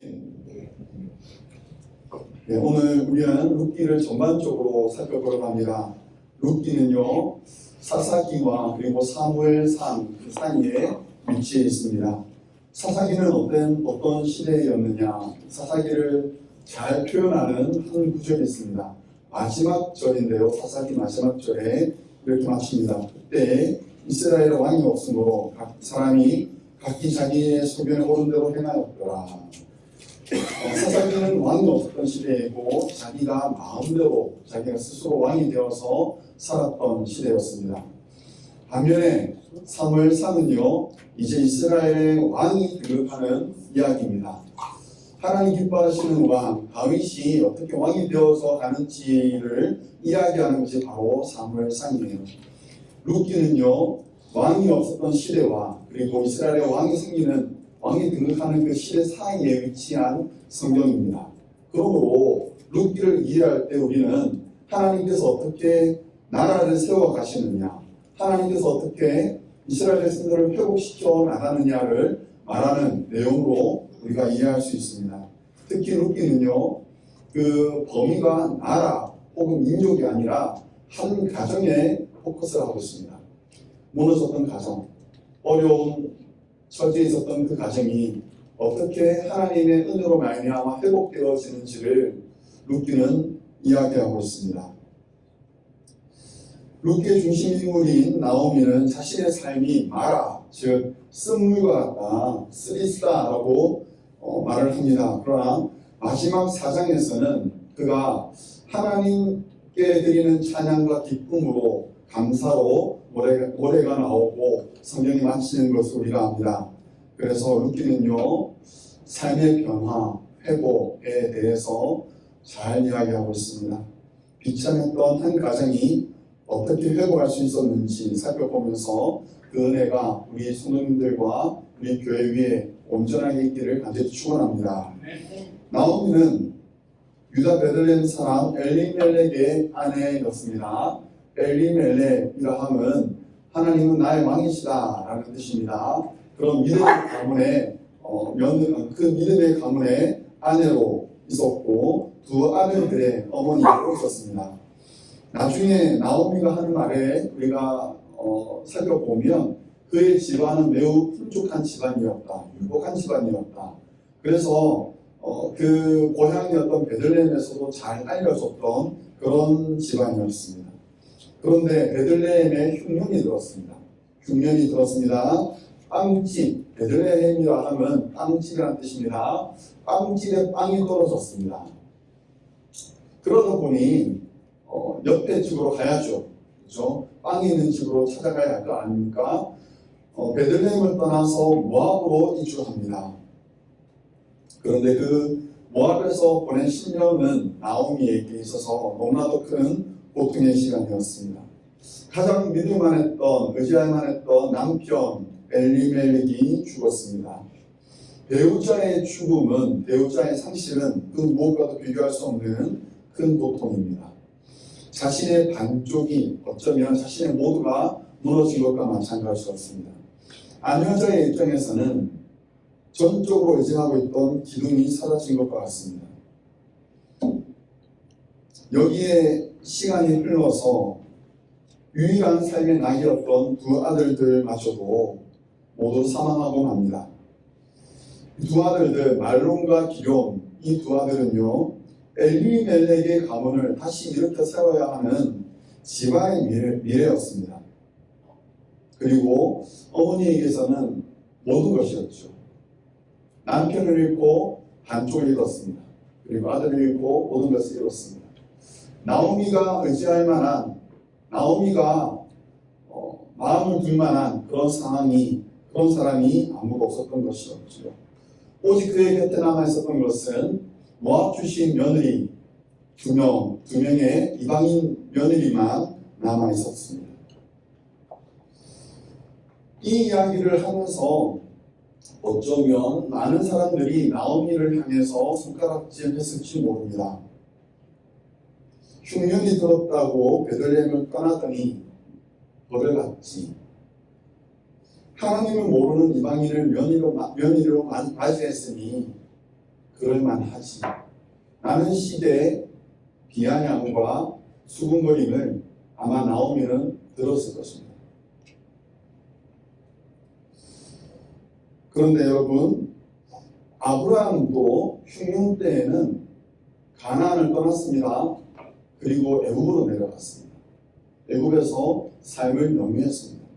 네, 오늘 우리는 룻기를 전반적으로 살펴보려고 합니다. 룻기는요, 사사기와 그리고 사무엘상 그 사이에 위치해 있습니다. 사사기는 어떤 시대였느냐? 사사기를 잘 표현하는 한 구절이 있습니다. 마지막 절인데요, 사사기 마지막 절에 이렇게 마칩니다. 그때 이스라엘의 왕이 없으므로 각 사람이 각기 자기의 소견에 옳은 대로 행하였더라. 사사기는 왕이 없었던 시대이고 자기가 마음대로 자기가 스스로 왕이 되어서 살았던 시대였습니다. 반면에 사무엘상은요, 이제 이스라엘의 왕이 등극하는 이야기입니다. 하나님 기뻐하시는 왕 다윗이 어떻게 왕이 되어서 가는지를 이야기하는 것이 바로 사무엘상이에요. 룻기는요, 왕이 없었던 시대와 그리고 이스라엘의 왕이 등극하는 그 시대 사이에 위치한 성경입니다. 그러므로 룻기를 이해할 때 우리는 하나님께서 어떻게 나라를 세워 가시느냐, 하나님께서 어떻게 이스라엘 백성들을 회복시켜 나가느냐를 말하는 내용으로 우리가 이해할 수 있습니다. 특히 룻기는요, 그 범위가 나라 혹은 민족이 아니라 한 가정에 포커스를 하고 있습니다. 무너졌던 가정, 어려운 처지에 있었던 그 가정이 어떻게 하나님의 은혜로 말미암아 회복되어지는지를 룻기는 이야기하고 있습니다. 룻기의 중심 인물인 나오미는 자신의 삶이 마라, 즉 쓴물과 같다, 쓰리스다라고 말을 합니다. 그러나 마지막 4장에서는 그가 하나님께 드리는 찬양과 기쁨으로 감사로 노래가 나오고 성경이 마치는 것을 우리가 압니다. 그래서 룻기는요, 삶의 변화, 회복에 대해서 잘 이야기하고 있습니다. 비참했던 한 가정이 어떻게 회복할 수 있었는지 살펴보면서 그 은혜가 우리 성도님들과 우리 교회 위에 온전하게 있기를 간절히 축원합니다. 나오미는 유다 베들레헴 사람 엘리멜렉의 아내였습니다. 엘리멜렉이라 함은 하나님은 나의 왕이시다 라는 뜻입니다. 그런 믿음의 가문에 그 믿음의 가문의 아내로 있었고 두 아들들의 어머니로 있었습니다. 나중에 나오미가 하는 말에 우리가 살펴보면 그의 집안은 매우 풍족한 집안이었다, 유복한 집안이었다. 그래서 그 고향이었던 베들레헴에서도 잘 알려졌던 그런 집안이었습니다. 그런데 베들레헴에 흉년이 들었습니다. 빵집, 베들레헴이라 하면 빵집이라는 뜻입니다. 빵집에 빵이 떨어졌습니다. 그러다 보니 옆에 집으로 가야죠. 그렇죠? 빵이 있는 집으로 찾아가야 할 거 아닙니까? 베들레헴을 떠나서 모압으로 이주합니다. 그런데 그 모압에서 보낸 10년은 나오미에게 있어서 너무나도 큰 고통의 시간이었습니다. 가장 믿을만 했던, 의지할만 했던 남편 엘리멜렉이 죽었습니다. 배우자의 죽음은, 배우자의 상실은 그 무엇과도 비교할 수 없는 큰 고통입니다. 자신의 반쪽이 어쩌면 자신의 모두가 무너진 것과 마찬가지였습니다. 아녀자의 입장에서는 전적으로 의지하고 있던 기둥이 사라진 것과 같습니다. 여기에 시간이 흘러서 유일한 삶의 낙이었던 두 아들들마저도 모두 사망하고 맙니다. 두 아들들 말론과 기럐, 이 두 아들은요, 엘리멜렉의 가문을 다시 일으켜 세워야 하는 집안의 미래였습니다. 그리고 어머니에게서는 모든 것이었죠. 남편을 잃고 반쪽을 잃었습니다. 그리고 아들을 잃고 모든 것을 잃었습니다. 나오미가 의지할 만한, 나오미가 마음을 둘 만한 그런 사람이 아무도 없었던 것이었죠. 오직 그의 곁에 남아 있었던 것은 모압 출신 며느리 두 명의 이방인 며느리만 남아 있었습니다. 이 이야기를 하면서 어쩌면 많은 사람들이 나오미를 향해서 손가락질했을지 모릅니다. 흉년이 들었다고 베들레헴을 떠나더니 벌을 받지. 하나님을 모르는 이방인을 며느리로 맞이했으니 그럴만하지. 라는 식의 비아냥과 수군거림을 아마 나오미는 들었을 것입니다. 그런데 여러분, 아브라함도 흉년 때에는 가나안을 떠났습니다. 그리고 애굽으로 내려갔습니다. 애굽에서 삶을 영위했습니다.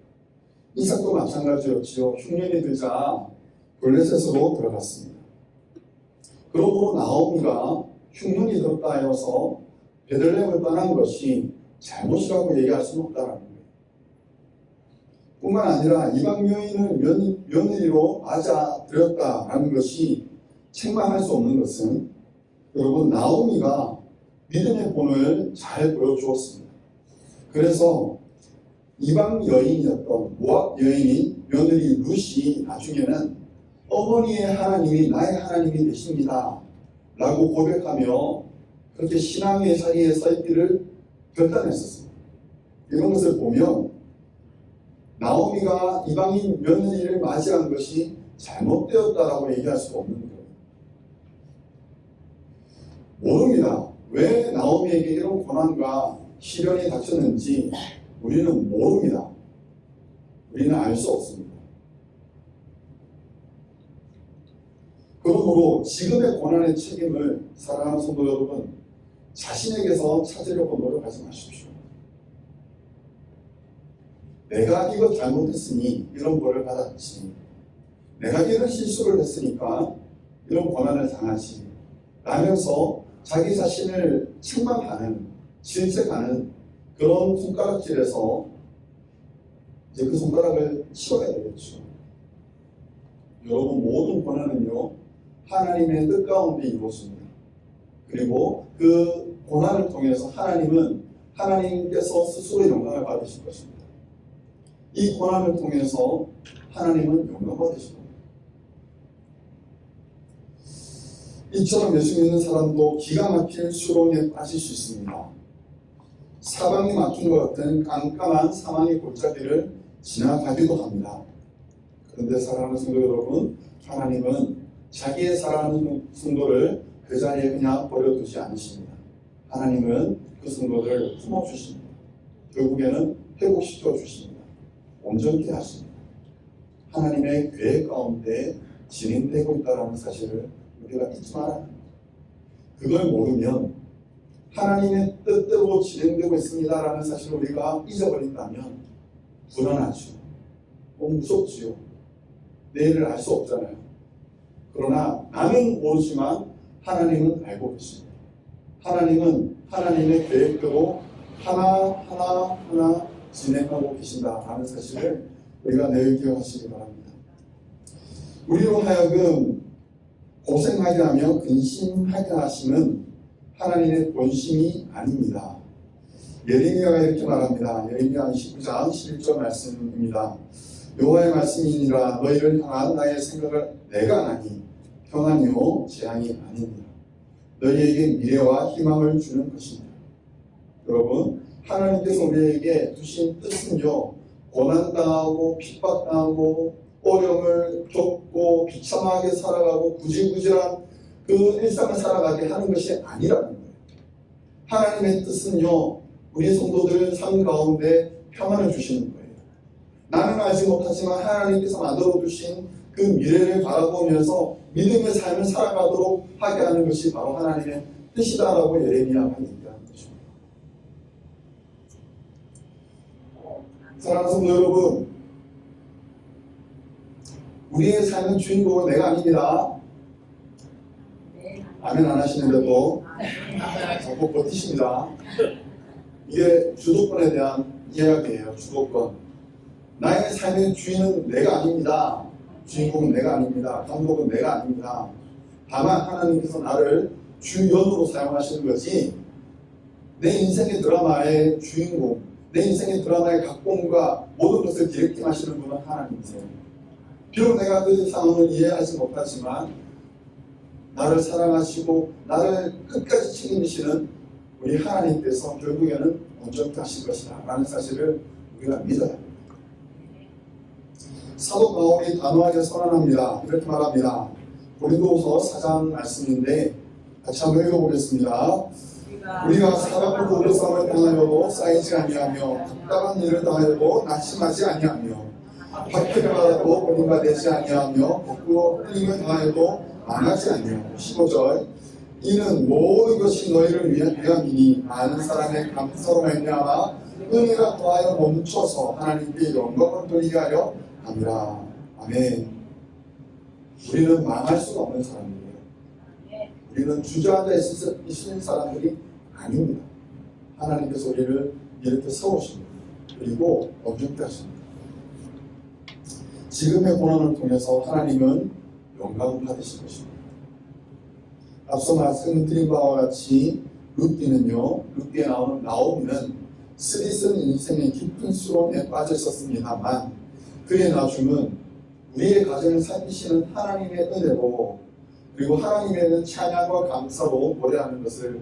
이삭도 마찬가지였지요. 흉년이 들자 블레셋으로 들어갔습니다. 그러므로 나오미가 흉년이 들었다 하여서 베들레헴을 떠난 것이 잘못이라고 얘기할 수는 없다는 거예요. 뿐만 아니라 이방 여인을 며느리로 맞아들였다라는 것이 책망할 수 없는 것은 여러분 나오미가 믿음의 본을 잘 보여주었습니다. 그래서 이방 여인이었던 모압 여인인 며느리 룻이 나중에는 어머니의 하나님이 나의 하나님이 되십니다 라고 고백하며 그렇게 신앙의 자리에 서 있기를 결단했었습니다. 이런 것을 보면 나오미가 이방인 며느리를 맞이한 것이 잘못되었다라고 얘기할 수가 없는 거예요. 모릅니다. 왜 나오미에게 이런 고난과 시련이 닥쳤는지 우리는 모릅니다. 우리는 알 수 없습니다. 그러므로 지금의 고난의 책임을 사랑하는 성도 여러분, 자신에게서 찾으려고 노력하지 마십시오. 내가 이거 잘못했으니 이런 벌을 받았지. 내가 이런 실수를 했으니까 이런 고난을 당하지. 라면서 자기 자신을 책망하는, 질책하는 그런 손가락질에서 이제 그 손가락을 치워야 되겠죠. 여러분, 모든 고난은요, 하나님의 뜻 가운데 이루어집니다. 그리고 그 고난을 통해서 하나님께서 스스로 영광을 받으실 것입니다. 이 고난을 통해서 하나님은 영광 받으실 겁니다. 이처럼 예수 믿는 사람도 기가 막힌 수렁에 빠질 수 있습니다. 사방이 막힌 것 같은 깜깜한 사망의 골짜기를 지나가기도 합니다. 그런데 사랑하는 성도 여러분, 하나님은 자기의 사랑하는 성도를 그 자리에 그냥 버려두지 않으십니다. 하나님은 그 성도를 품어주십니다. 결국에는 회복시켜 주십니다. 온전케 하십니다. 하나님의 계획 가운데 진행되고 있다는 사실을 우리가 잊지 말아야 합니다. 그걸 모르면 하나님의 뜻대로 진행되고 있습니다라는 사실을 우리가 잊어버린다면 불안하죠. 무섭지요. 내일을 알 수 없잖아요. 그러나 나는 모르지만 하나님은 알고 계십니다. 하나님은 하나님의 계획대로 하나하나 진행하고 계신다라는 사실을 우리가 늘 기억하시기 바랍니다. 우리로 하여금 고생하게 하며 근심하게 하시는 하나님의 본심이 아닙니다. 예레미야가 이렇게 말합니다. 예레미야 29장 11절 말씀입니다. 여호와의 말씀이니라 너희를 향한 나의 생각을 내가 아니 평안이요 재앙이 아닙니다. 너희에게 미래와 희망을 주는 것입니다. 여러분, 하나님께서 우리에게 두신 뜻은요, 고난당하고 핍박당하고 어려움을 겪고 비참하게 살아가고 구질구질한 그 일상을 살아가게 하는 것이 아니라는 거예요. 하나님의 뜻은요, 우리 성도들 삶 가운데 평안을 주시는 거예요. 나는 알지 못하지만 하나님께서 만들어 두신 그 미래를 바라보면서 믿음의 삶을 살아가도록 하게 하는 것이 바로 하나님의 뜻이다라고 예레미야가 얘기하는 것입니다. 사랑하는 성도 여러분, 우리의 삶의 주인공은 내가 아닙니다. 아멘 안 하시는데도 자꾸 버티십니다. 이게 주도권에 대한 이야기예요. 주도권. 나의 삶의 주인은 내가 아닙니다. 주인공은 내가 아닙니다. 감독은 내가 아닙니다. 다만 하나님께서 나를 주연으로 사용하시는 거지, 내 인생의 드라마의 주인공, 내 인생의 드라마의 각본과 모든 것을 디렉팅하시는 분은 하나님이세요. 비록 내가 그 상황을 이해하지 못하지만 나를 사랑하시고 나를 끝까지 책임지시는 우리 하나님께서 결국에는 온전케 하실 것이다 라는 사실을 우리가 믿어야 합니다. 사도 바울이 단호하게 선언합니다. 이렇게 말합니다. 고린도후서 4장 말씀인데 같이 한번 읽어보겠습니다. 우리가 사람으로 오르삼을 당하여도 쌓이지 아니하며 답답한 일을 당하여도 낙심하지 아니하며 박해를 받아도 버림받지 아니하며 거꾸로 끌림을 당하여도 망하지 아니하며 15절 이는 모든 것이 너희를 위함이니 많은 사람의 감사로 말미암아 은혜가 더하여 멈춰서 하나님께 영광을 돌리게 하려 함이라. 아멘. 우리는 망할 수가 없는 사람이에요. 우리는 주저앉아 있을 사람들이 아닙니다. 하나님께서 우리를 이렇게 세우십니다. 그리고 엄중케 하십니다. 지금의 고난을 통해서 하나님은 영광을 받으실 것입니다. 앞서 말씀드린 바와 같이 룻기에 나오는 나오미는 스리슨 인생의 깊은 수렁에 빠져 있었습니다만 그의 나중은 우리의 가정을 살피시는 하나님의 은혜로 그리고 하나님에는 찬양과 감사로 노래하는 것을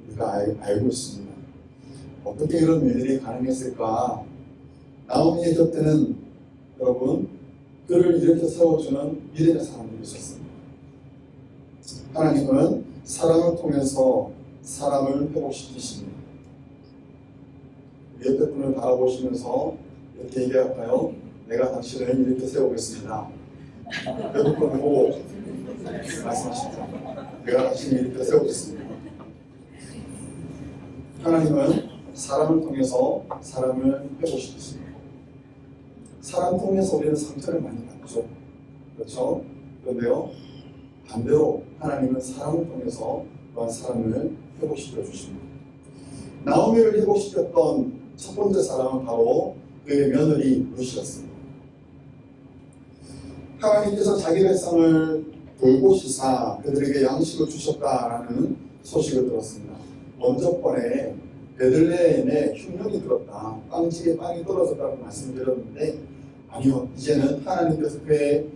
우리가 알고 있습니다. 어떻게 이런 일들이 가능했을까? 나오미의 곁에는 여러분 그를 이렇게 세워주는 믿음의 사람들이 있었습니다. 하나님은 사람을 통해서 사람을 회복시키십니다. 옆에 분을 바라보시면서 이렇게 얘기할까요? 내가 당신을 이렇게 세우겠습니다. 옆에 분을 보고 말씀하십니다. 내가 당신을 이렇게 세우겠습니다. 하나님은 사람을 통해서 사람을 회복시키십니다. 사람 통해서 우리는 상처를 많이 받죠. 그렇죠? 그런데요, 반대로 하나님은 사람을 통해서 또한 사람을 회복시켜 주십니다. 나오미를 회복시켰던 첫 번째 사람은 바로 그의 며느리 룻이었습니다. 하나님께서 자기 백성을 돌보시사 그들에게 양식을 주셨다라는 소식을 들었습니다. 먼저 번에 베들레헴에 흉년이 들었다, 빵집에 빵이 떨어졌다고 말씀드렸는데 아니요, 이제는 하나님께서 그의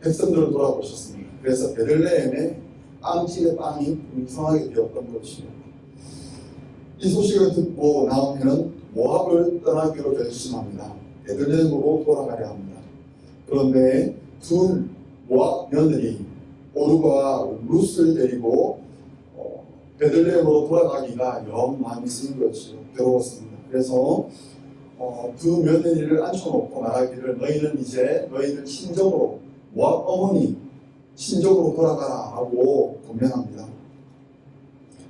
백성들을 돌아보셨습니다. 그래서 베들레헴에 빵집에 빵이 풍성하게 되었던 것이요. 이 소식을 듣고 나오미는 모압을 떠나기로 결심합니다. 베들레헴으로 돌아가려 합니다. 그런데 두 모압 며느리 오르바와 룻을 데리고 베들레헴으로 돌아가기가 영 마음이 쓰인 것이요. 괴로웠습니다. 그래서 두 며느리를 앉혀놓고 말하기를 너희는 이제 너희들 친정으로 모압 어머니 친정으로 돌아가라 하고 권면합니다.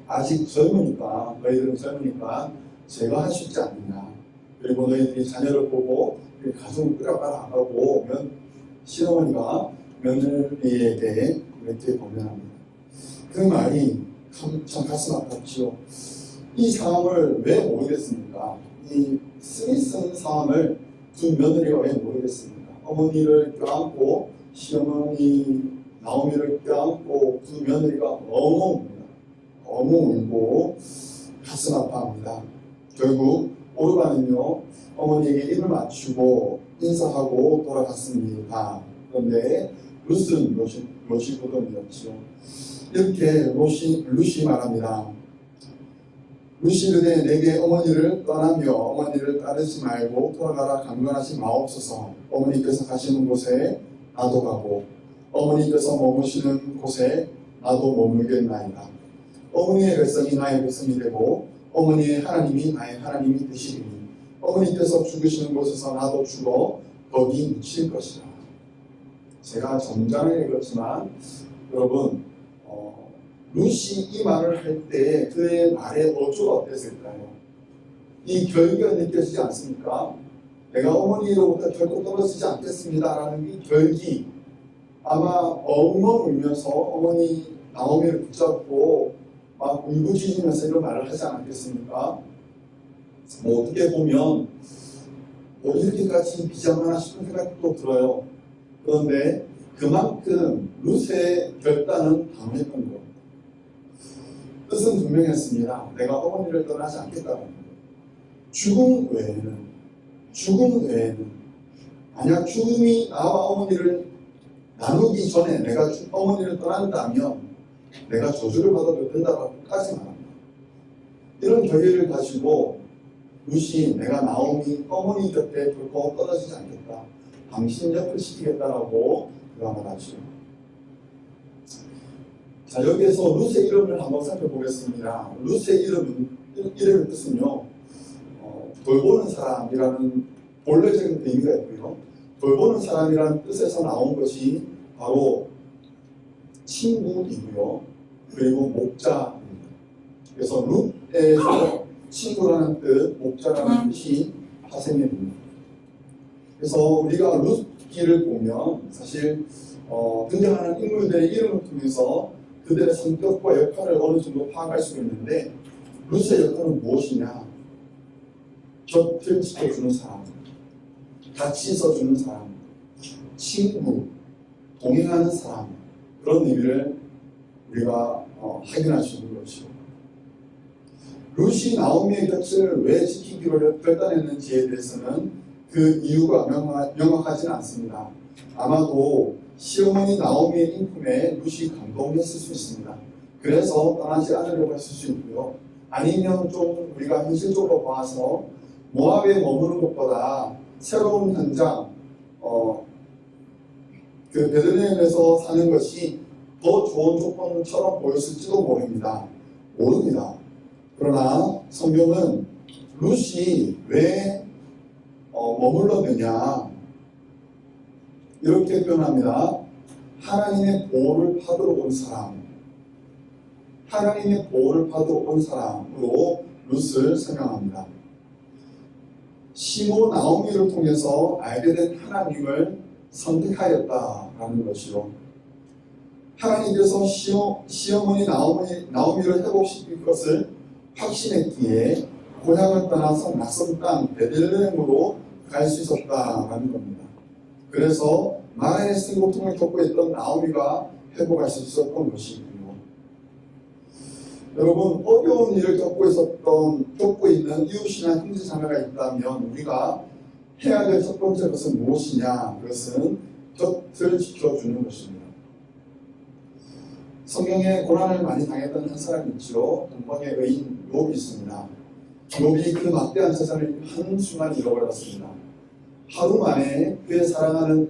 아직 젊으니까 너희들은 젊으니까 제가 할 수 있지 않느냐. 그리고 너희들이 자녀를 보고 가정을 꾸려가라 하고 시어머니가 며느리에게 그렇게 권면합니다. 그 말이 참 가슴 아팠죠. 이 상황을 왜 모르겠습니까? 이 스미슨 상황을 두 며느리가 왜 모르겠습니까? 어머니를 껴안고 시어머니 나오미를 껴안고 두 며느리가 너무 웁니다. 너무 울고 가슴 아파합니다. 결국 오르바는요 어머니에게 입을 맞추고 인사하고 돌아갔습니다. 그런데 룻은 롯이 부동이었죠. 이렇게 룻이 말합니다. 룻이 이르되 내게 어머니를 떠나며 어머니를 따르지 말고 돌아가라 강권하지 마옵소서. 어머니께서 가시는 곳에 나도 가고 어머니께서 머무시는 곳에 나도 머물겠나이다. 어머니의 백성이 나의 백성이 되고 어머니의 하나님이 나의 하나님이 되시리니 어머니께서 죽으시는 곳에서 나도 죽어 거기 묻힐 것이다. 제가 점잖게 읽었지만 여러분 룻이 이 말을 할 때 그의 말의 어조가 어땠을까요? 이 결기가 느껴지지 않습니까? 내가 어머니로부터 결코 떨어지지 않겠습니다 라는 이 결기, 아마 엉엉 울면서 어머니 나오미를 붙잡고 막 울부짖으면서 이런 말을 하지 않았겠습니까? 어떻게 보면 이렇게까지 비장하나 싶은 생각도 들어요. 그런데 그만큼 룻의 결단은 강했던 겁니다. 뜻은 분명했습니다. 내가 어머니를 떠나지 않겠다는 거예요. 죽음 외에는 만약 죽음이 나와 어머니를 나누기 전에 내가 어머니를 떠난다면 내가 저주를 받아도 된다고까지 말합니다. 이런 결의를 가지고 룻이 내가 나오미 어머니 곁에 결코 떨어지지 않겠다. 당신 옆을 지키겠다라고 그가 말하죠. 자, 여기에서 룻의 이름을 한번 살펴보겠습니다. 룻의 이름의 뜻은요, 돌보는 사람이라는 본래적인 의미가 있고요. 돌보는 사람이라는 뜻에서 나온 것이 바로 친구이고요. 그리고 목자입니다. 그래서 룻에서 친구라는 뜻, 목자라는 뜻이 파생이 됩니다. 그래서 우리가 룻기를 보면 사실 등장하는 인물들의 이름을 통해서 그들의 성격과 역할을 어느 정도 파악할 수 있는데, 룻의 역할은 무엇이냐? 곁을 지켜주는 사람, 같이 있어주는 사람, 친구, 동행하는 사람, 그런 의미를 우리가 확인할 수 있는 것이죠. 룻이 나오미의 곁을 왜 지키기로 결단했는지에 대해서는 그 이유가 명확하지는 않습니다. 아마도 시어머니 나오미의 인품에 룻이 감동했을 수 있습니다. 그래서 떠나지 않으려고 했을 수 있고요. 아니면 좀 우리가 현실적으로 봐서 모압에 머무는 것보다 새로운 현장, 그 베들레헴에서 사는 것이 더 좋은 조건처럼 보였을지도 모릅니다. 그러나 성경은 룻이 왜 머물렀느냐 이렇게 표현합니다. 하나님의 보호를 받으러 온 사람, 하나님의 보호를 받으러 온 사람으로 룻을 설명합니다. 시모 나오미를 통해서 알게 된 하나님을 선택하였다라는 것이요. 하나님께서 시어머니 나오미를 회복시킬 것을 확신했기에 고향을 떠나서 낯선 땅 베들레헴으로 갈 수 있었다라는 겁니다. 그래서 마라에서 고통을 겪고 있던 나오미가 회복할 수 있었던 것이고요. 여러분, 어려운 일을 겪고 있는 이웃이나 형제자매가 있다면 우리가 해야 될 첫 번째 것은 무엇이냐? 그것은 곁을 지켜주는 것입니다. 성경에 고난을 많이 당했던 한 사람이 있죠. 동방의 의인 욥이 있습니다. 욥이 그 막대한 재산을 한순간 잃어버렸습니다. 하루 만에 그의 사랑하는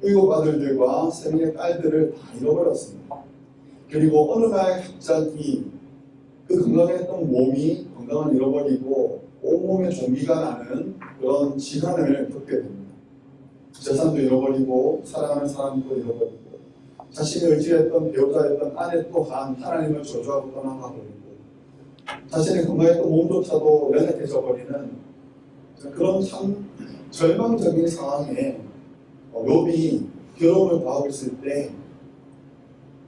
7 아들들과 3명의 딸들을 다 잃어버렸습니다. 그리고 어느 날 갑자기 그 건강했던 몸이 건강을 잃어버리고 온몸에 종기가 나는 그런 질환을 겪게 됩니다. 재산도 잃어버리고 사랑하는 사람도 잃어버리고 자신이 의지했던 배우자였던 아내 또한 하나님을 저주하고 떠나가버리고 자신의 건강했던 몸조차도 연약해져 버리는 그런 참 절망적인 상황에 욥이 괴로움을 당하고 있을 때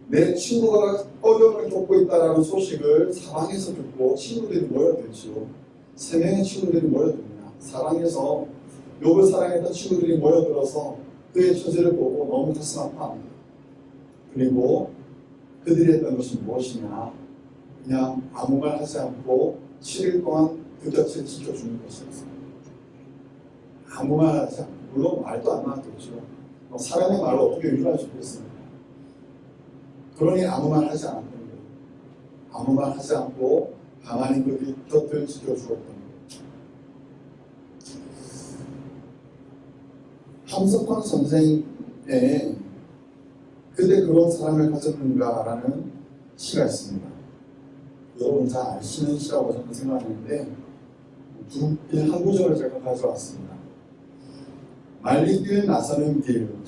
내 친구가 어려움을 겪고 있다는 소식을 사방에서 듣고 친구들이 모여들죠. 3명의 친구들이 모여듭니다. 사랑해서 욥을 사랑했던 친구들이 모여들어서 그의 처지를 보고 너무 가슴 아파합니다. 그리고 그들이 했던 것이 무엇이냐? 그냥 아무 말 하지 않고 7일 동안 그 곁을 지켜주는 것이었습니다. 아무 말 하지 않고, 물론 말도 안 나왔겠죠. 사람의 말을 어떻게 위로할 수 있겠습니까? 그러니 아무 말 하지 않았던 거예요. 아무 말 하지 않고 가만히 그 곁을 지켜주었던 거예요. 함석헌 선생의 그대 그런 사람을 가졌는가라는 시가 있습니다. 여러분 잘 아시는 시라고 저는 생각하는데 한 구절을 제가 가져왔습니다. 말리길 나서는 길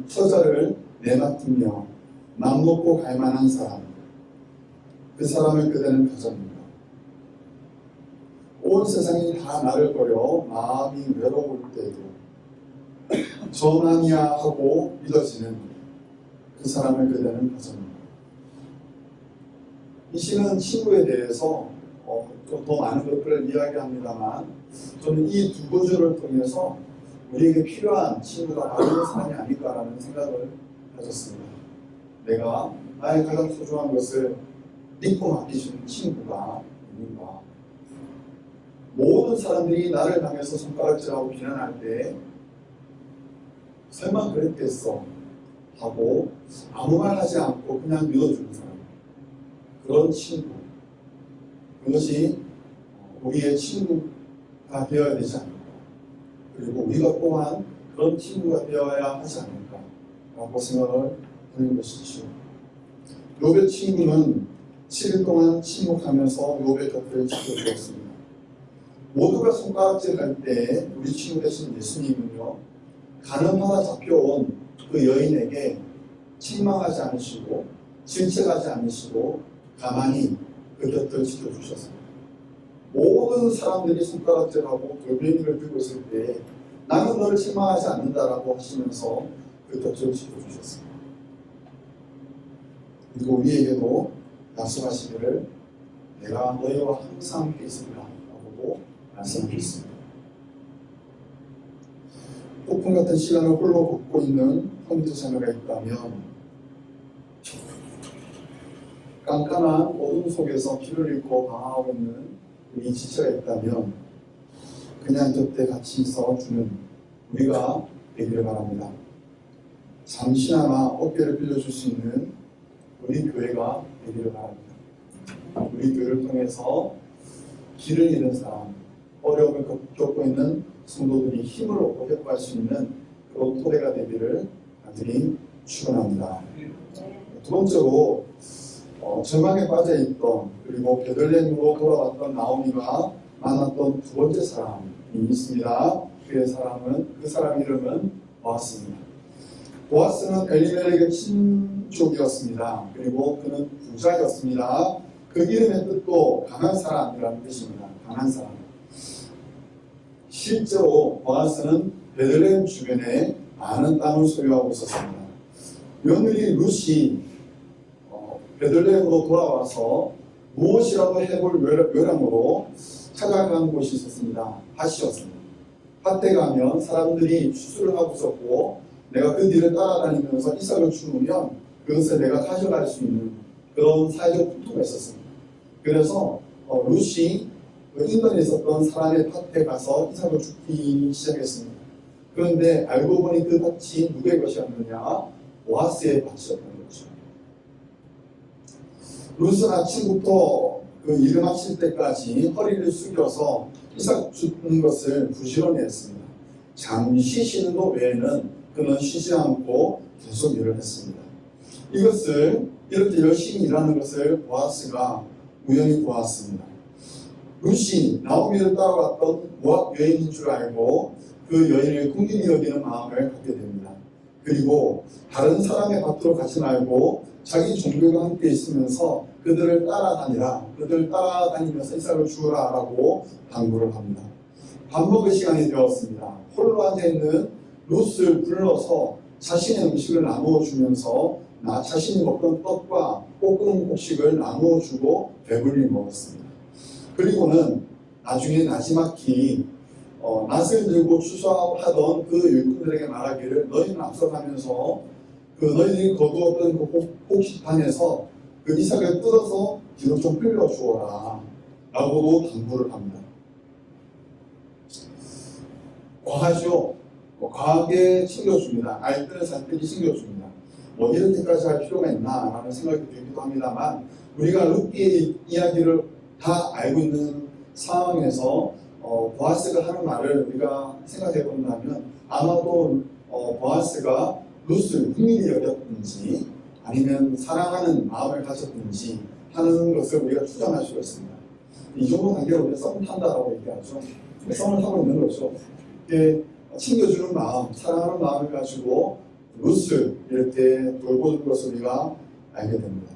처자를 내맡으며 맘 놓고 갈 만한 사람, 그 사람을 그대는 가졌는가. 온 세상이 다 나를 버려 마음이 외로울 때도 전함이야 하고 믿어지는 그 사람을 그대는 가졌는가. 이 시는 친구에 대해서 좀 더 많은 것들을 이야기합니다만 저는 이 2구절을 통해서 우리에게 필요한 친구가 바로 이 사람이 아닐까라는 생각을 가졌습니다. 내가 나의 가장 소중한 것을 믿고 맡기주는 친구가 있는가. 모든 사람들이 나를 향해서 손가락질하고 비난할 때 설마 그랬겠어 하고 아무 말 하지 않고 그냥 믿어주는 사람, 그런 친구, 그것이 우리의 친구가 되어야 되지 않을까. 그리고 우리가 또한 그런 친구가 되어야 하지 않을까 라고 생각을 하는 것이죠. 욥의 친구는 7일 동안 침묵하면서 욥의 곁을 지켜주었습니다. 모두가 손가락질할 때 우리 친구 되신 예수님은요, 가늠하다 잡혀온 그 여인에게 책망하지 않으시고 질책하지 않으시고 가만히 그 곁을 지켜주셨습니다. 모든 사람들이 손가락질하고 돌멩이를 들고 있을 때 나는 너를 책망하지 않는다라고 하시면서 그 곁을 지켜주셨습니다. 그리고 우리에게도 약속하시기를 내가 너희와 항상 함께 있으리라 라고 말씀하셨습니다. 폭풍 같은 시간을 홀로 걷고 있는 컴퓨터 자녀가 있다면, 깜깜한 어둠 속에서 피를 잃고 방황하고 있는 우리 지체가 있다면 그냥 곁에 같이 있어주는 우리가 되기를 바랍니다. 잠시나마 어깨를 빌려줄 수 있는 우리 교회가 되기를 바랍니다. 우리 교회를 통해서 길을 잃은 사람, 어려움을 겪고 있는 성도들이 힘을 얻고 회복할 수 있는 그런 토대가 되기를 간절히 축원합니다. 두 번째로 절망에 빠져있던, 그리고 베들레헴으로 돌아왔던 나오미가 만났던 두 번째 사람이 있습니다. 그 사람 이름은 보아스입니다. 보아스는 엘리멜렉의 친족이었습니다. 그리고 그는 부자였습니다. 그 이름의 뜻도 강한 사람이라는 뜻입니다. 강한 사람. 실제로 보아스는 베들레헴 주변에 많은 땅을 소유하고 있었습니다. 며느리 룻이 베들레헴으로 돌아와서 무엇이라도 해볼 요량으로 찾아간 곳이 있었습니다. 밭이었습니다. 밭에 가면 사람들이 추수를 하고 있었고, 내가 그 뒤를 따라다니면서 이삭을 주우면 그것을 내가 가져갈 수 있는 그런 사회적 풍토가 있었습니다. 그래서 룻이 인근에 있었던 사람의 밭에 가서 이삭을 줍기 시작했습니다. 그런데 알고 보니 그 밭이 누구의 것이었느냐? 보아스의 밭이었던 거죠. 룻은 아침부터 그 일을 마칠 때까지 허리를 숙여서 이삭 줍는 것을 부지런히 했습니다. 잠시 쉬는 것 외에는 그는 쉬지 않고 계속 일을 했습니다. 이것을 이렇게 열심히 일하는 것을 보아스가 우연히 보았습니다. 룻이 나오미를 따라왔던 모압 여인인 줄 알고 그 여인을 긍휼히 여기는 마음을 갖게 됩니다. 그리고 다른 사람의 밭으로 가지 말고 자기 종족과 함께 있으면서 그들을 따라다니라, 그들을 따라다니면서 이삭을 주우라 라고 당부를 합니다. 밥 먹을 시간이 되었습니다. 홀로 앉아있는 룻을 불러서 자신의 음식을 나누어 주면서 자신이 먹던 떡과 볶은 곡식을 나누어 주고 배불리 먹었습니다. 그리고는 나중에 나지막히 낫을 들고 추수하던 그 일꾼들에게 말하기를 너희는 앞서가면서 그 너희들이 거두었던 그 곡식판에서 그 이삭을 뜯어서 뒤로 좀 흘려주어라 라고도 당부를 합니다. 과하죠. 과하게 챙겨줍니다. 알뜰 살뜰히 챙겨줍니다. 이렇게까지 할 필요가 있나 라는 생각이 들기도 합니다만, 우리가 룻기의 이야기를 다 알고 있는 상황에서 보아스가 하는 말을 우리가 생각해 본다면 아마도 보아스가 룻을 흥미를 여겼든지 아니면 사랑하는 마음을 가졌든지 하는 것을 우리가 추정할 수가 있습니다. 이 정도 단계로 우리가 썸을 탄다라고 얘기하죠. 썸을 타고 있는 거죠. 챙겨주는 마음, 사랑하는 마음을 가지고 룻을 이렇게 돌보는 것을 우리가 알게 됩니다.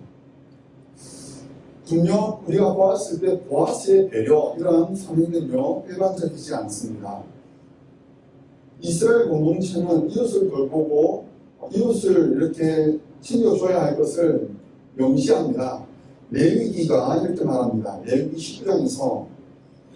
분명 우리가 보았을 때 보아스의 배려, 이러한 상황은요 일반적이지 않습니다. 이스라엘 공동체는 이웃을 돌보고 이웃을 이렇게 챙겨줘야 할 것을 명시합니다. 레위기가 이렇게 말합니다. 레위기 19장에서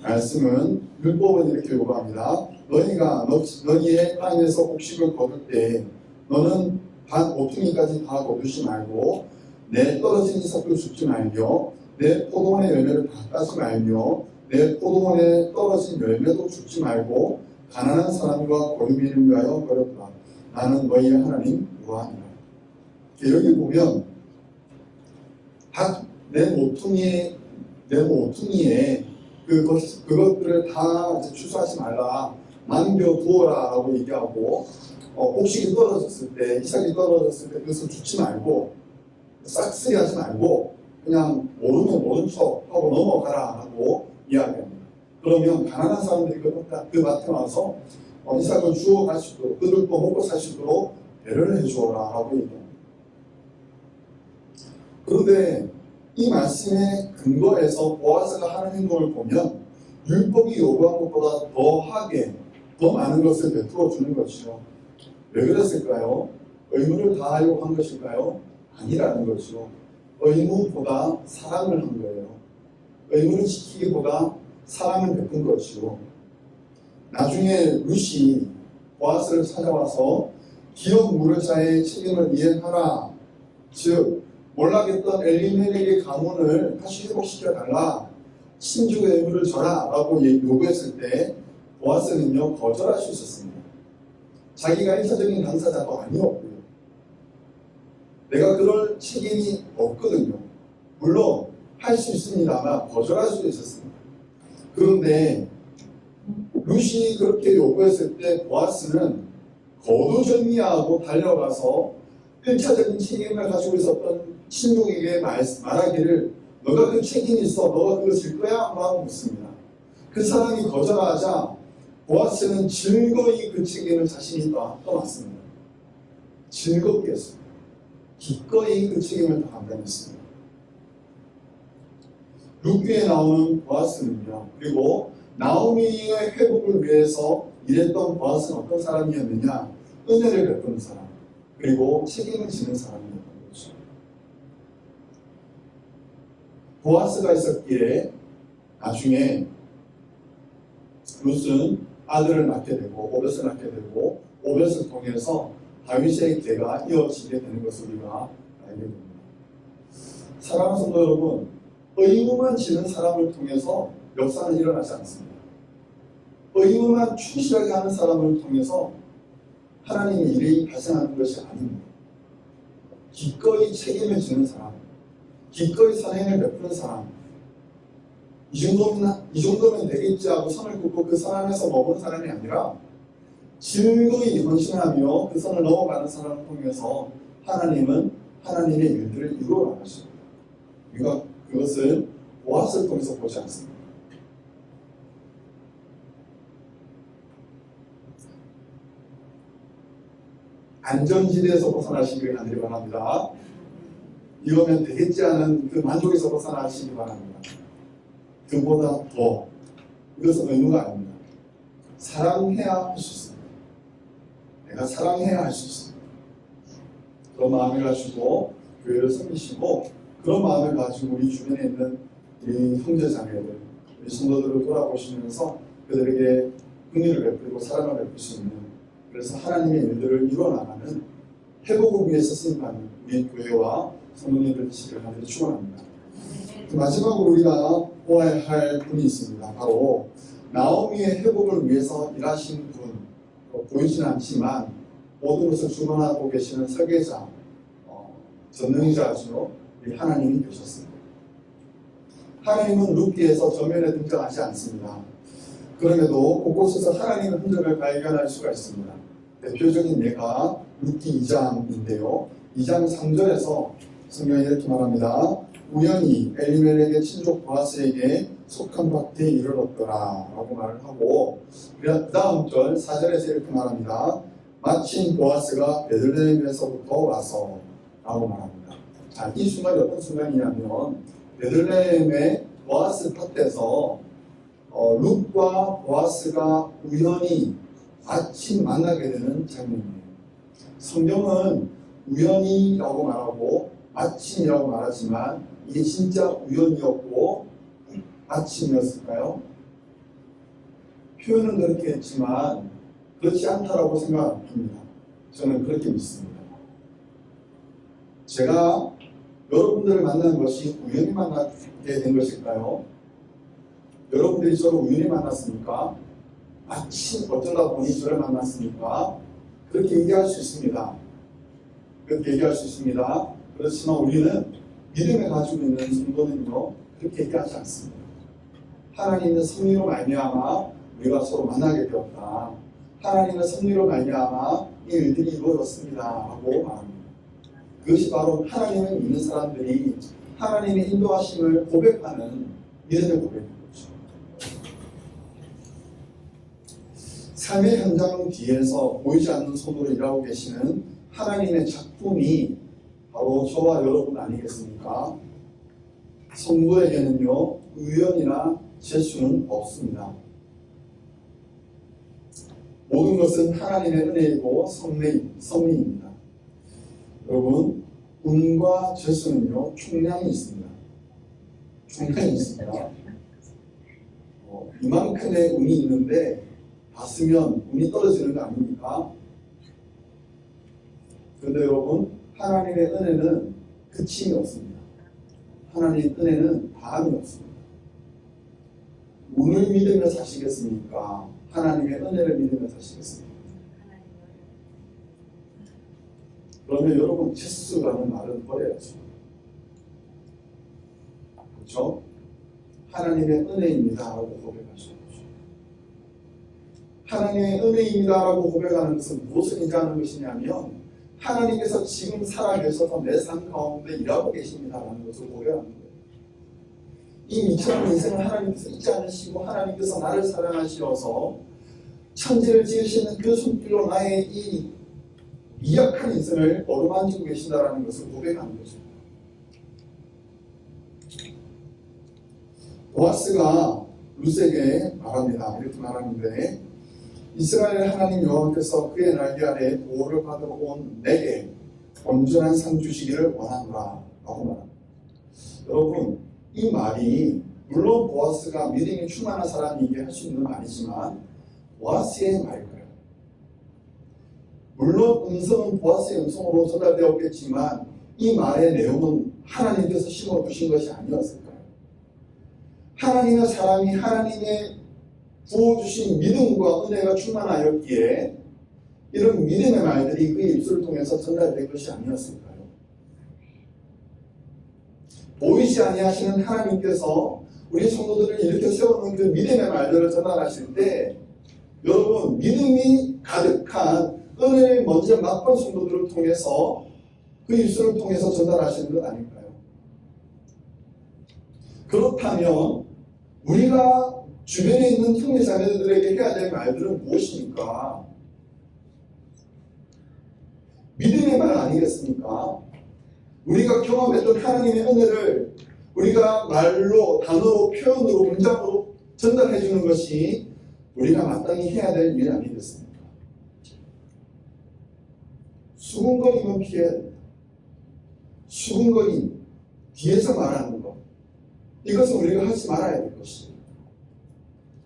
말씀은, 율법은 이렇게 요구합니다. 너희가 너희의 땅에서 곡식을 거둘 때 너는 반 모퉁이까지 다 거두지 말고 내 떨어진 이삭도 줍지 말며 내 포도원의 열매를 다 따지 말며 내 포도원에 떨어진 열매도 줍지 말고 가난한 사람과 거류민을 위하여 버렸다. 나는 너희의 하나님 여호와니라. 여기 보면 내 모퉁이에 그것들을 다 추수하지 말라, 남겨두어라 라고 얘기하고, 곡식이 떨어졌을 때, 이삭이 떨어졌을 때 그것을 주지 말고 싹쓸이 하지 말고 그냥 모르면 모른 척 하고 넘어가라 하고 이야기합니다. 그러면 가난한 사람들이 그 밭에 와서 이삭을 주워 갈 수 있도록 그들도 먹고 살 수 있도록 배려를 해주어라 라고 얘기합니다. 그런데 이 말씀의 근거에서 보아스가 하는 행동을 보면 율법이 요구한 것보다 더 많은 것을 베풀어 주는 것이죠. 왜 그랬을까요? 의무를 다하려고 한 것일까요? 아니라는 것이죠. 의무보다 사랑을 한 거예요. 의무를 지키기보다 사랑을 베푼 것이죠. 나중에 룻이 보아스를 찾아와서 기업 무료자의 책임을 이행하라. 즉 몰락했던 엘리멜렉의 가문을 다시 회복시켜달라. 신족의 의무를 져라 라고 요구했을 때 보아스는요 거절할 수 있었습니다. 자기가 1차적인 당사자도 아니었고요. 내가 그럴 책임이 없거든요. 물론 할 수 있습니다만 거절할 수도 있었습니다. 그런데 룻이 그렇게 요구했을 때 보아스는 거두절미하고 달려가서 1차적인 책임을 가지고 있었던 신족에게 말하기를 너가 그 책임이 있어. 너가 그거 질 거야? 라고 묻습니다. 그 사람이 거절하자 보아스는 즐거이 그 책임을 자신이 떠났습니다. 즐겁게 했습니다. 기꺼이 그 책임을 다 감당했습니다. 룻기에 나오는 보아스는요. 그리고 나오미의 회복을 위해서 일했던 보아스는 어떤 사람이었느냐? 은혜를 베푸는 사람, 그리고 책임을 지는 사람이었던 거죠. 보아스가 있었기에 나중에 룻은 아들을 낳게 되고 오벳을 낳게 되고 오벳을 통해서 다윗의 계가 이어지게 되는 것을 우리가 알게 됩니다. 사랑하는 성도 여러분, 의무만 지는 사람을 통해서 역사는 일어나지 않습니다. 의무만 충실하게 하는 사람을 통해서 하나님의 일이 발생하는 것이 아닙니다. 기꺼이 책임을 지는 사람, 기꺼이 선행을 베푸는 사람, 이 정도면 되겠지 하고 선을 긋고 그 선 안에서 머무는 사람이 아니라 즐거이 헌신하며 그 선을 넘어가는 사람을 통해서 하나님은 하나님의 일들을 이루어 나가십니다. 우리가 그것을 보아스를 통해서 보지 않습니다. 안전지대에서 벗어나시길 간절히 바랍니다. 이거면 되겠지 않은 그 만족에서 벗어나시기 바랍니다. 그보다 더 이것은 의무가 아닙니다. 사랑해야 할 수 있습니다. 내가 사랑해야 할 수 있습니다. 그런 마음을 가지고 교회를 섬기시고 그런 마음을 가지고 우리 주변에 있는 우리 형제자매들, 우리 성도들을 돌아보시면서 그들에게 긍휼을 베풀고 사랑을 베풀 수 있는, 그래서 하나님의 일들을 이루어나가는 회복을 위해 쓰임받는 우리 교회와 성도님들 되시기를 간절히 축원합니다. 마지막으로 우리가 보아야 할 분이 있습니다. 바로 나오미의 회복을 위해서 일하신 분, 보이지는 않지만 모든 것을 주관하고 계시는 설계자, 전능자죠. 하나님이 계셨습니다. 하나님은 룻기에서 전면에 등장하지 않습니다. 그럼에도 곳곳에서 하나님의 흔적을 발견할 수가 있습니다. 대표적인 예가 룻기 2장인데요. 2장 3절에서 성경이 이렇게 말합니다. 우연히 엘리멜렉의 친족 보아스에게 속한 밭에 이르렀더라 라고 말을 하고, 그 다음 절 4절에서 이렇게 말합니다. 마침 보아스가 베들레헴에서부터 와서 라고 말합니다. 자, 이 순간이 어떤 순간이냐면 베들레헴의 보아스 밭에서 룻과 보아스가 우연히 마침 만나게 되는 장면이에요. 성경은 우연히라고 말하고 마침이라고 말하지만 이게 진짜 우연이었고 마침이었을까요? 표현은 그렇게 했지만 그렇지 않다라고 생각합니다. 저는 그렇게 믿습니다. 제가 여러분들을 만나는 것이 우연히 만나게 된 것일까요? 여러분들이 저를 우연히 만났습니까? 마침 어쩌다 보니 저를 만났습니까? 그렇게 얘기할 수 있습니다. 그렇게 얘기할 수 있습니다. 그렇지만 우리는 믿음을 가지고 있는 성도는요, 그렇게 얘기하지 않습니다. 하나님의 섭리로 말미암아 우리가 서로 만나게 되었다. 하나님의 섭리로 말미암아 이 일들이 이루어졌습니다. 하고 말합니다. 그것이 바로 하나님을 믿는 사람들이 하나님의 인도하심을 고백하는 믿음의 고백인 거죠. 삶의 현장 뒤에서 보이지 않는 손으로 일하고 계시는 하나님의 작품이 바로 저와 여러분 아니겠습니까? 성도에게는요, 의연이나 재수는 없습니다. 모든 것은 하나님의 은혜이고 섭리입니다. 여러분, 운과 재수는요, 총량이 있습니다. 총량이 있습니다. 이만큼의 운이 있는데 다 쓰면 운이 떨어지는 거 아닙니까? 그런데 여러분, 하나님의 은혜는 그침이 없습니다. 하나님의 은혜는 다함이 없습니다. 운을 믿으며 사시겠습니까? 하나님의 은혜를 믿으며 사시겠습니까? 그러면 여러분, 재수라는 말은 버려야죠. 그렇죠? 하나님의 은혜입니다라고 고백하셔야죠. 하나님의 은혜입니다라고 고백하는 것은 무엇을 인정하는 것이냐면 하나님께서 지금 살아계셔서 내 삶 가운데 일하고 계십니다라는 것을 고백하는 거예요. 이 미천한 인생을 하나님께서 잊지 않으시고 하나님께서 나를 사랑하시어서 천지를 지으시는 그 손길로 나의 이 미약한 인생을 어루만지고 계신다라는 것을 고백하는 거죠. 보아스가 룻에게 말합니다. 이렇게 말하는데 이스라엘 하나님 여호와께서 그의 날개 아래 보호를 받으러 온 내게 온전한 상 주시기를 원하노라 라고 말합니다. 여러분, 이 말이 물론 보아스가 믿음이 충만한 사람이기에 할 수 있는 말이지만 보아스의 말이에요. 물론 음성은 보아스의 음성으로 전달되었겠지만 이 말의 내용은 하나님께서 심어두신 것이 아니었을까요? 하나님의 사람이 하나님의 부어주신 믿음과 은혜가 충만하였기에 이런 믿음의 말들이 그의 입술을 통해서 전달된 것이 아니었을까요? 보이지 아니하시는 하나님께서 우리 성도들을 이렇게 세워놓은 그 믿음의 말들을 전달하실 때 여러분, 믿음이 가득한 은혜를 먼저 맛본 성도들을 통해서 그 입술을 통해서 전달하시는 것 아닐까요? 그렇다면 우리가 주변에 있는 형제 자매들에게 해야 될 말들은 무엇입니까? 믿음의 말 아니겠습니까? 우리가 경험했던 하나님의 은혜를 우리가 말로, 단어로, 표현으로, 문장으로 전달해 주는 것이 우리가 마땅히 해야 될 일 아니겠습니까? 수군거리면 피해야 됩니다. 수군거리, 뒤에서 말하는 것, 이것은 우리가 하지 말아야 될 것입니다.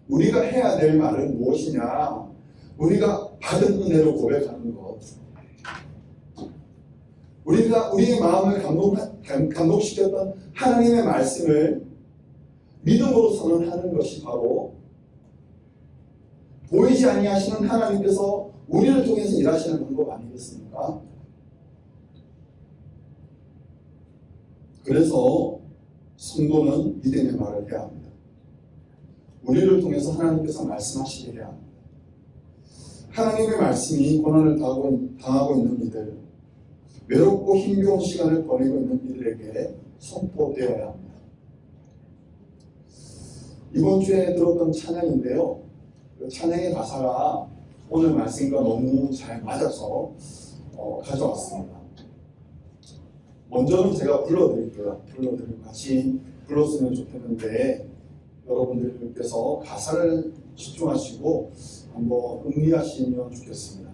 우리가 해야 될 말은 무엇이냐? 우리가 받은 은혜로 고백하는 것. 우리가 우리의 마음을 감동시켰던 하나님의 말씀을 믿음으로 선언하는 것이 바로 보이지 아니하시는 하나님께서 우리를 통해서 일하시는 방법 아니겠습니까? 그래서 성도는 믿음의 말을 해야 합니다. 우리를 통해서 하나님께서 말씀하시게 해야 합니다. 하나님의 말씀이 고난을 당하고 있는 이들, 외롭고 힘겨운 시간을 보내고 있는 이들에게 선포되어야 합니다. 이번 주에 들었던 찬양인데요. 그 찬양의 가사가 오늘 말씀과 너무 잘 맞아서 가져왔습니다. 먼저는 제가 불러드릴게요. 불러드리고 같이 불렀으면 좋겠는데 여러분들께서 가사를 집중하시고 한번 음미하시면 좋겠습니다.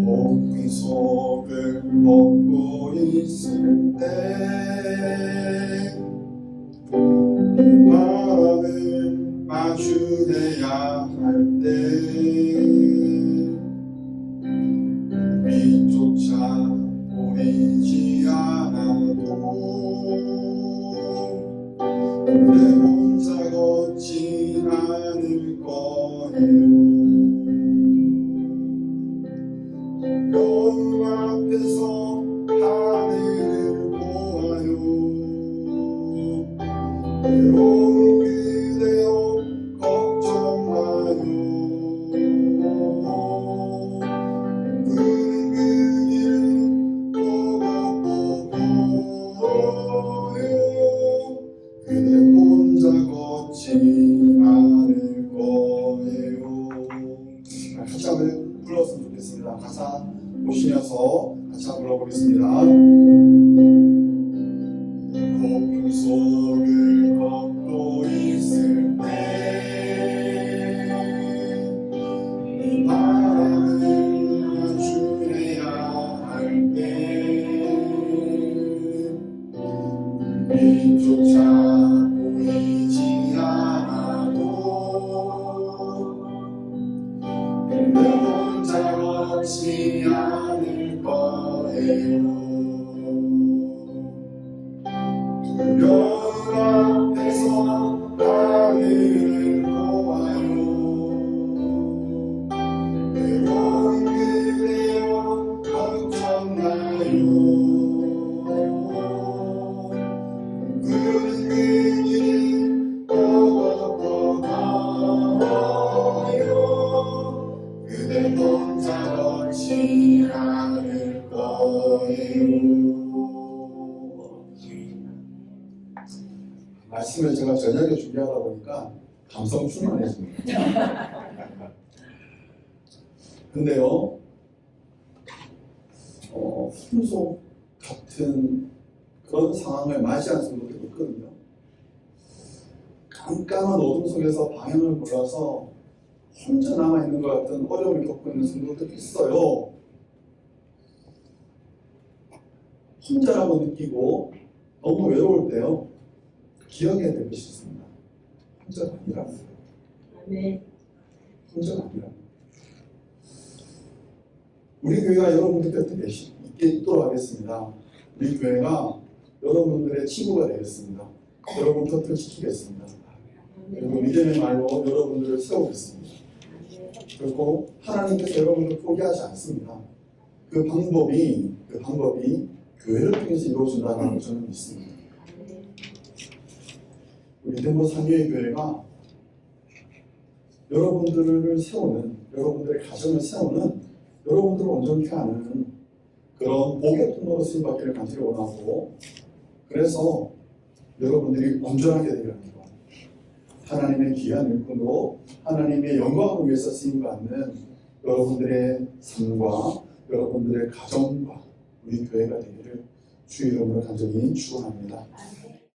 높은 속을 먹고 있을 때 마음을 마주해야 할 때 위조차 보이지 않아도 그대 혼자 걷지 않을 거예요. 그 앞에서 하늘을 외로운 그대여 걱정 마요. 그는 그 길을 보고요. 그대 혼자 걷지 않을 거예요. 같이 한번 불렀으면 좋겠습니다. 가사 보시면서 같이 한번 불러보겠습니다. 폭풍 속을 걷고 있을 때 이 바람을 줄여야 할 때 빛조차 보이지 않아도 내 혼자 걷지 않을 거예요. 두려움 앞에서 하늘을 보아요. 외로운 그대여 걱정 마요. 그는 그 길을 보고 가요. 그대 혼자 걷지 않을 거예요. 말씀을 제가 저녁에 준비하다 보니까 감성 충만해집니다. 근데요, 풍속 같은 그런 상황을 맞이한 성도들이 있거든요. 깜깜한 어둠 속에서 방향을 몰라서 혼자 남아있는 것 같은 어려움을 겪고 있는 성도들이 있어요. 혼자라고 느끼고 너무 외로울 때요, 기억해야 될 것이 있습니다. 혼자가 아니랍니다. 네. 혼자가 아니랍니다. 우리 교회가 여러분들 곁에 있도록 하겠습니다. 우리 교회가 여러분들의 친구가 되겠습니다. 여러분 곁을 지키겠습니다. 그리고 믿음의 말로 여러분들을 세우겠습니다. 그리고 하나님께서 여러분을 포기하지 않습니다. 그 방법이 교회를 통해서 이루어진다는 저는 믿습니다. 우리 덴버 삼위의 교회가 여러분들을 세우는, 여러분들의 가정을 세우는, 여러분들을 온전케 하는 그런 복의 통로로 쓰임받기를 간절히 원하고, 그래서 여러분들이 온전하게 되기를 합니다. 하나님의 귀한 일꾼으로 하나님의 영광을 위해서 쓰임받는 여러분들의 삶과 여러분들의 가정과 우리 교회가 되기를 주의 이름으로 간절히 축원합니다.